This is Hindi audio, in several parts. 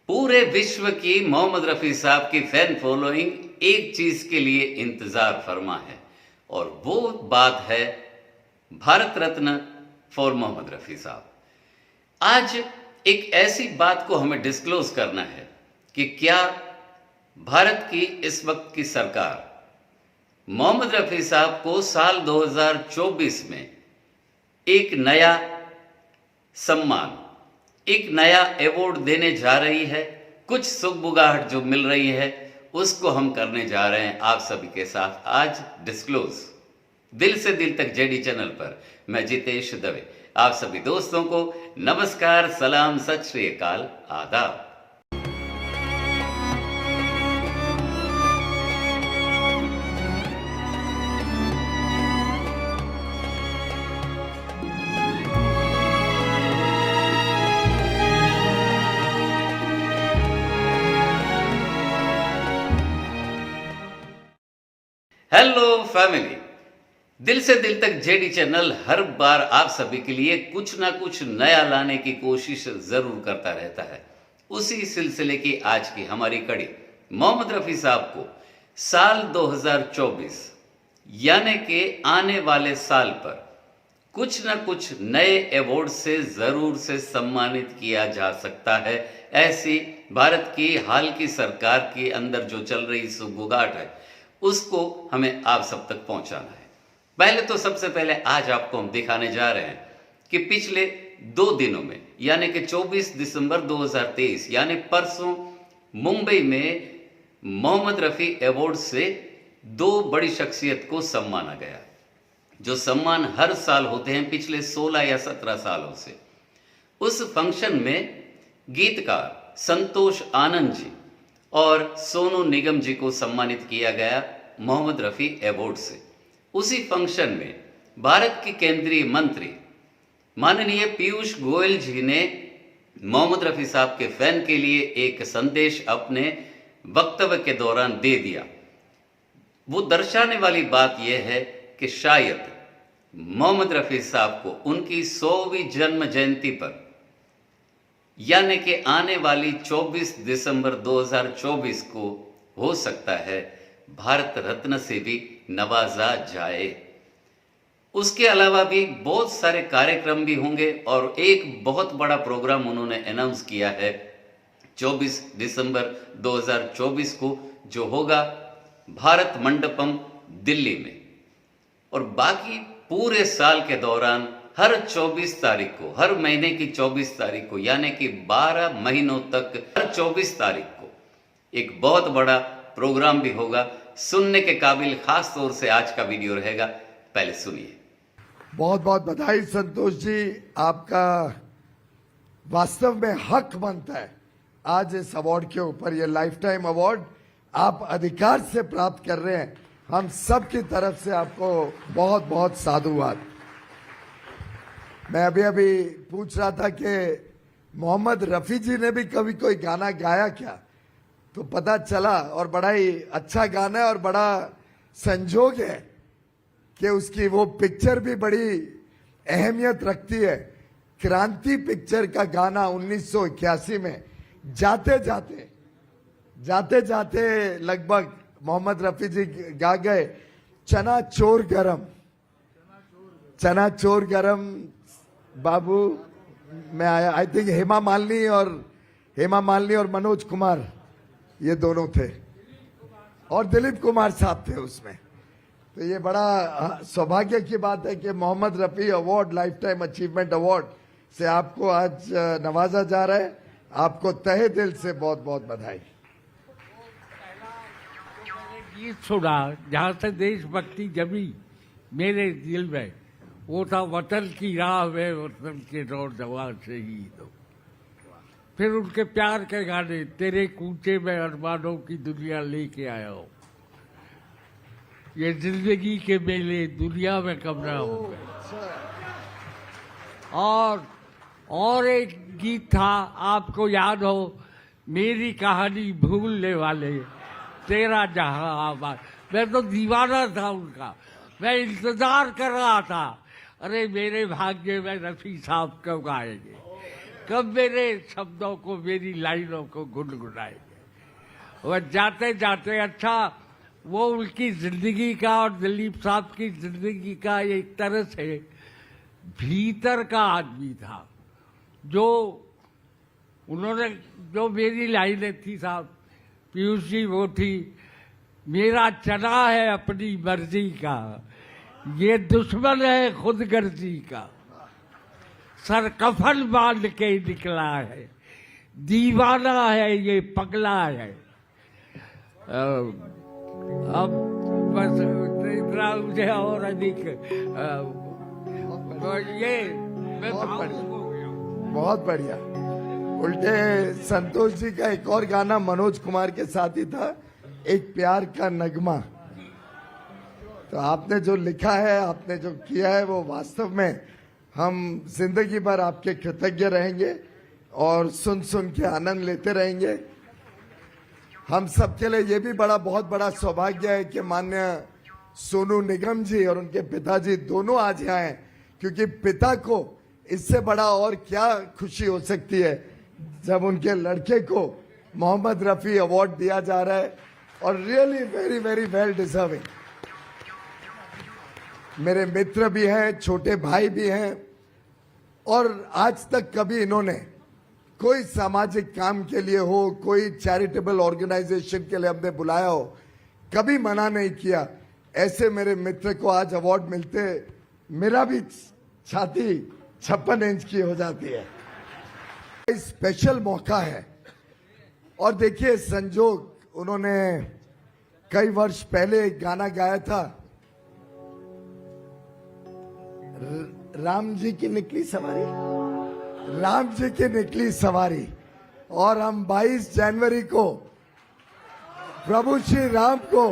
पूरे विश्व की मोहम्मद रफी साहब की फैन फॉलोइंग एक चीज के लिए इंतजार फरमा है और वो बात है भारत रत्न फॉर मोहम्मद रफी साहब। आज एक ऐसी बात को हमें डिस्क्लोज करना है कि क्या भारत की इस वक्त की सरकार मोहम्मद रफी साहब को साल 2024 में एक नया सम्मान, एक नया अवार्ड देने जा रही है। कुछ सुगबुगाहट जो मिल रही है उसको हम करने जा रहे हैं आप सभी के साथ आज डिस्क्लोज। दिल से दिल तक जेडी चैनल पर मैं जितेश दवे आप सभी दोस्तों को नमस्कार, सलाम, सत श्री अकाल, आदाब। हेलो फैमिली, दिल से दिल तक जेडी चैनल हर बार आप सभी के लिए कुछ ना कुछ नया लाने की कोशिश जरूर करता रहता है। उसी सिलसिले की आज की हमारी कड़ी मोहम्मद रफी साहब को साल 2024 यानी कि आने वाले साल पर कुछ ना कुछ नए अवार्ड से जरूर से सम्मानित किया जा सकता है। ऐसी भारत की हाल की सरकार के अंदर जो चल रही सुगबुगाहट है उसको हमें आप सब तक पहुंचाना है। पहले तो सबसे पहले आज आपको हम दिखाने जा रहे हैं कि पिछले 2 दिनों में यानी कि 24 दिसंबर 2023 यानी परसों मुंबई में मोहम्मद रफी अवार्ड से 2 बड़ी शख्सियत को सम्माना गया, जो सम्मान हर साल होते हैं पिछले 16 या 17 सालों से। उस फंक्शन में गीतकार संतोष आनंद जी और सोनू निगम जी को सम्मानित किया गया मोहम्मद रफी अवार्ड से। उसी फंक्शन में भारत के केंद्रीय मंत्री माननीय पीयूष गोयल जी ने मोहम्मद रफी साहब के फैन के लिए एक संदेश अपने वक्तव्य के दौरान दे दिया। वो दर्शाने वाली बात यह है कि शायद मोहम्मद रफी साहब को उनकी 100वीं जन्म जयंती पर यानी कि आने वाली 24 दिसंबर 2024 को हो सकता है भारत रत्न से भी नवाजा जाए। उसके अलावा भी बहुत सारे कार्यक्रम भी होंगे और एक बहुत बड़ा प्रोग्राम उन्होंने अनाउंस किया है 24 दिसंबर 2024 को, जो होगा भारत मंडपम दिल्ली में। और बाकी पूरे साल के दौरान हर 24 तारीख को, हर महीने की 24 तारीख को यानी कि 12 महीनों तक हर 24 तारीख को एक बहुत बड़ा प्रोग्राम भी होगा। सुनने के काबिल खास तौर से आज का वीडियो रहेगा, पहले सुनिए। बहुत बहुत बधाई संतोष जी, आपका वास्तव में हक बनता है आज इस अवार्ड के ऊपर। ये लाइफ टाइम अवार्ड आप अधिकार से प्राप्त कर रहे हैं। हम सब की तरफ से आपको बहुत बहुत साधुवाद। मैं अभी पूछ रहा था कि मोहम्मद रफी जी ने भी कभी कोई गाना गाया क्या, तो पता चला, और बड़ा ही अच्छा गाना है और बड़ा संजोग है कि उसकी वो पिक्चर भी बड़ी अहमियत रखती है। क्रांति पिक्चर का गाना 1981 में जाते जाते लगभग मोहम्मद रफी जी गा गए चना चोर गरम बाबू में आया। आई थिंक हेमा मालिनी और मनोज कुमार, ये दोनों थे, और दिलीप कुमार साहब थे उसमें। तो ये बड़ा सौभाग्य की बात है कि Mohammed Rafi award, lifetime achievement award से आपको आज नवाजा जा रहा है। आपको तहे दिल से बहुत बहुत बधाई। गीत सुना जहाँ से देशभक्ति जमी मेरे दिल में, वो था वतन की राह में वतन के नौजवान शहीद हो। फिर उनके प्यार के गाने, तेरे कूचे में अरमानों की दुनिया लेके आया हो, ये जिंदगी के मेले दुनिया में कब ना हो गए। और एक गीत था, आपको याद हो, मेरी कहानी भूलने वाले, तेरा जहां आबाद। मैं तो दीवाना था उनका, मैं इंतजार कर रहा था, अरे मेरे भाग्य में रफी साहब कब आएंगे। कब मेरे शब्दों को, मेरी लाइनों को गुनगुनाएंगे। वह जाते जाते, अच्छा वो उनकी जिंदगी का और दिलीप साहब की जिंदगी का एक तरह से भीतर का आदमी था। जो उन्होंने, जो मेरी लाइनें थी साहब पीयूष जी, वो थी, मेरा चना है अपनी मर्जी का, ये दुश्मन है खुद गर्जी का, सर कफन बांध के निकला है, दीवाना है ये पगला है। अब बस इतना मुझे और अधिक तो ये मैं भावुक हो गया। बहुत बढ़िया। उल्टे संतोष जी का एक और गाना मनोज कुमार के साथ ही था, एक प्यार का नगमा। तो आपने जो लिखा है, आपने जो किया है, वो वास्तव में हम जिंदगी भर आपके कृतज्ञ रहेंगे और सुन सुन के आनंद लेते रहेंगे। हम सबके लिए ये भी बहुत बड़ा सौभाग्य है कि माननीय सोनू निगम जी और उनके पिताजी दोनों आज यहाँ हैं, क्योंकि पिता को इससे बड़ा और क्या खुशी हो सकती है जब उनके लड़के को मोहम्मद रफी अवार्ड दिया जा रहा है, और really very very well deserving. मेरे मित्र भी हैं, छोटे भाई भी हैं, और आज तक कभी इन्होंने कोई सामाजिक काम के लिए हो, कोई चैरिटेबल ऑर्गेनाइजेशन के लिए हमने बुलाया हो, कभी मना नहीं किया। ऐसे मेरे मित्र को आज अवार्ड मिलते मेरा भी छाती 56 इंच की हो जाती है। स्पेशल मौका है। और देखिए संजोग, उन्होंने कई वर्ष पहले एक गाना गाया था, राम जी की निकली सवारी, राम जी की निकली सवारी, और हम 22 जनवरी को प्रभु श्री राम को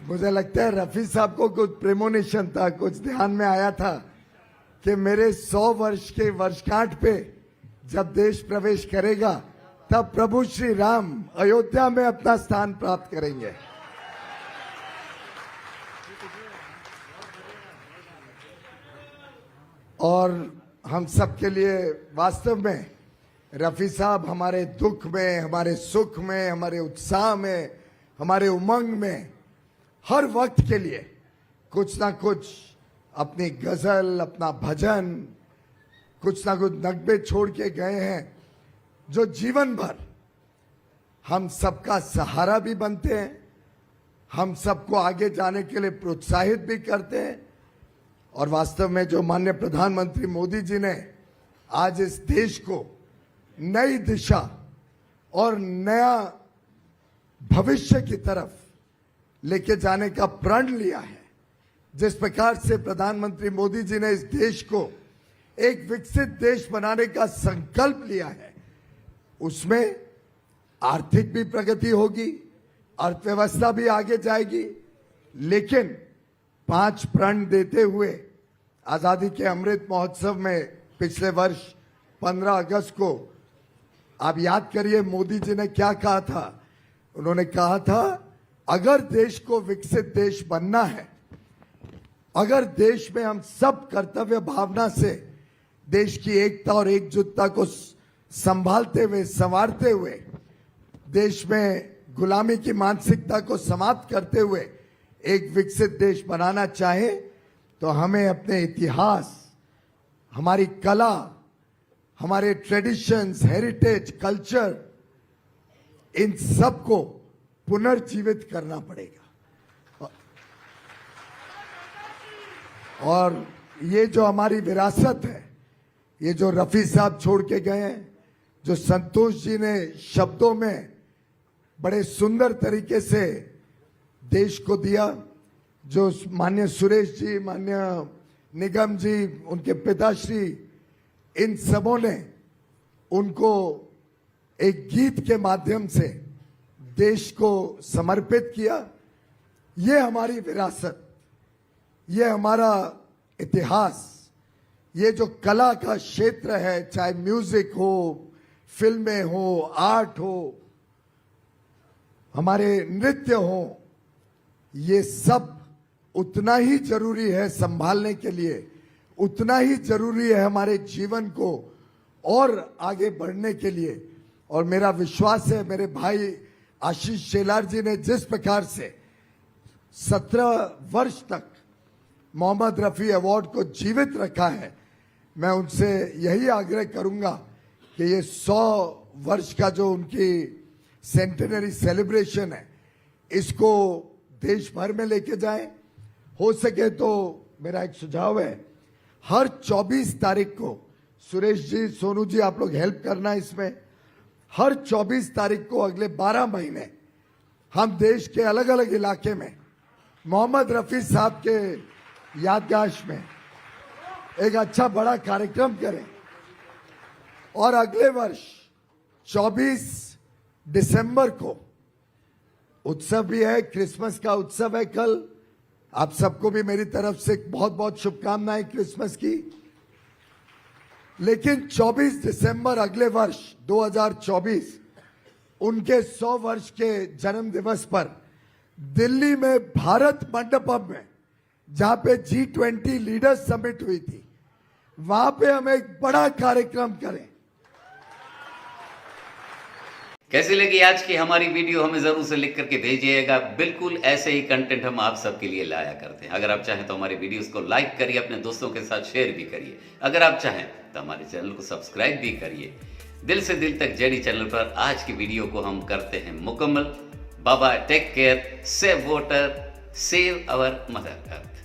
मुझे लगता है रफी साहब को कुछ प्रेमोनिशन था, कुछ ध्यान में आया था कि मेरे 100 वर्ष के वर्षगांठ पे जब देश प्रवेश करेगा तब प्रभु श्री राम अयोध्या में अपना स्थान प्राप्त करेंगे। और हम सब के लिए वास्तव में रफी साहब हमारे दुख में, हमारे सुख में, हमारे उत्साह में, हमारे उमंग में हर वक्त के लिए कुछ ना कुछ अपनी गजल, अपना भजन, कुछ ना कुछ नगमे छोड़ के गए हैं, जो जीवन भर हम सबका सहारा भी बनते हैं, हम सबको आगे जाने के लिए प्रोत्साहित भी करते हैं। और वास्तव में जो माननीय प्रधानमंत्री मोदी जी ने आज इस देश को नई दिशा और नया भविष्य की तरफ लेके जाने का प्रण लिया है, जिस प्रकार से प्रधानमंत्री मोदी जी ने इस देश को एक विकसित देश बनाने का संकल्प लिया है, उसमें आर्थिक भी प्रगति होगी, अर्थव्यवस्था भी आगे जाएगी। लेकिन 5 प्रण देते हुए आजादी के अमृत महोत्सव में पिछले वर्ष 15 अगस्त को आप याद करिए मोदी जी ने क्या कहा था। उन्होंने कहा था, अगर देश को विकसित देश बनना है, अगर देश में हम सब कर्तव्य भावना से देश की एकता और एकजुटता को संभालते हुए, संवारते हुए, देश में गुलामी की मानसिकता को समाप्त करते हुए एक विकसित देश बनाना चाहे, तो हमें अपने इतिहास, हमारी कला, हमारे ट्रेडिशंस, हेरिटेज, कल्चर, इन सब को पुनर्जीवित करना पड़ेगा। और ये जो हमारी विरासत है, ये जो रफी साहब छोड़ के गए हैं, जो संतोष जी ने शब्दों में बड़े सुंदर तरीके से देश को दिया, जो माननीय सुरेश जी, माननीय निगम जी, उनके पिताश्री, इन सबों ने उनको एक गीत के माध्यम से देश को समर्पित किया। ये हमारी विरासत, ये हमारा इतिहास, ये जो कला का क्षेत्र है, चाहे म्यूजिक हो, फिल्में हो, आर्ट हो, हमारे नृत्य हो, ये सब उतना ही जरूरी है संभालने के लिए, उतना ही जरूरी है हमारे जीवन को और आगे बढ़ने के लिए। और मेरा विश्वास है मेरे भाई आशीष शेलार जी ने जिस प्रकार से 17 वर्ष तक मोहम्मद रफ़ी अवार्ड को जीवित रखा है, मैं उनसे यही आग्रह करूंगा कि ये 100 वर्ष का जो उनकी सेंटेनरी सेलिब्रेशन है, इसको देश भर में लेके जाएं। हो सके तो मेरा एक सुझाव है, हर 24 तारीख को, सुरेश जी, सोनू जी, आप लोग हेल्प करना इसमें, हर 24 तारीख को अगले 12 महीने हम देश के अलग अलग इलाके में मोहम्मद रफ़ी साहब के यादगाश में एक अच्छा बड़ा कार्यक्रम करें। और अगले वर्ष 24 दिसंबर को उत्सव भी है, क्रिसमस का उत्सव है कल। आप सबको भी मेरी तरफ से बहुत बहुत शुभकामनाएं क्रिसमस की। लेकिन 24 दिसंबर अगले वर्ष 2024 उनके 100 वर्ष के जन्म दिवस पर दिल्ली में भारत मंडपम में, जहां पे G20 लीडर्स समिट हुई थी, वहां पे हम एक बड़ा कार्यक्रम करें। कैसी लगी आज की हमारी वीडियो, हमें जरूर से लिख करके भेजिएगा। बिल्कुल ऐसे ही कंटेंट हम आप सबके लिए लाया करते हैं। अगर आप चाहें तो हमारी वीडियोस को लाइक करिए, अपने दोस्तों के साथ शेयर भी करिए। अगर आप चाहें तो हमारे चैनल को सब्सक्राइब भी करिए। दिल से दिल तक जेडी चैनल पर आज की वीडियो को हम करते हैं मुकम्मल। बाबा take care, save water, save our mother earth.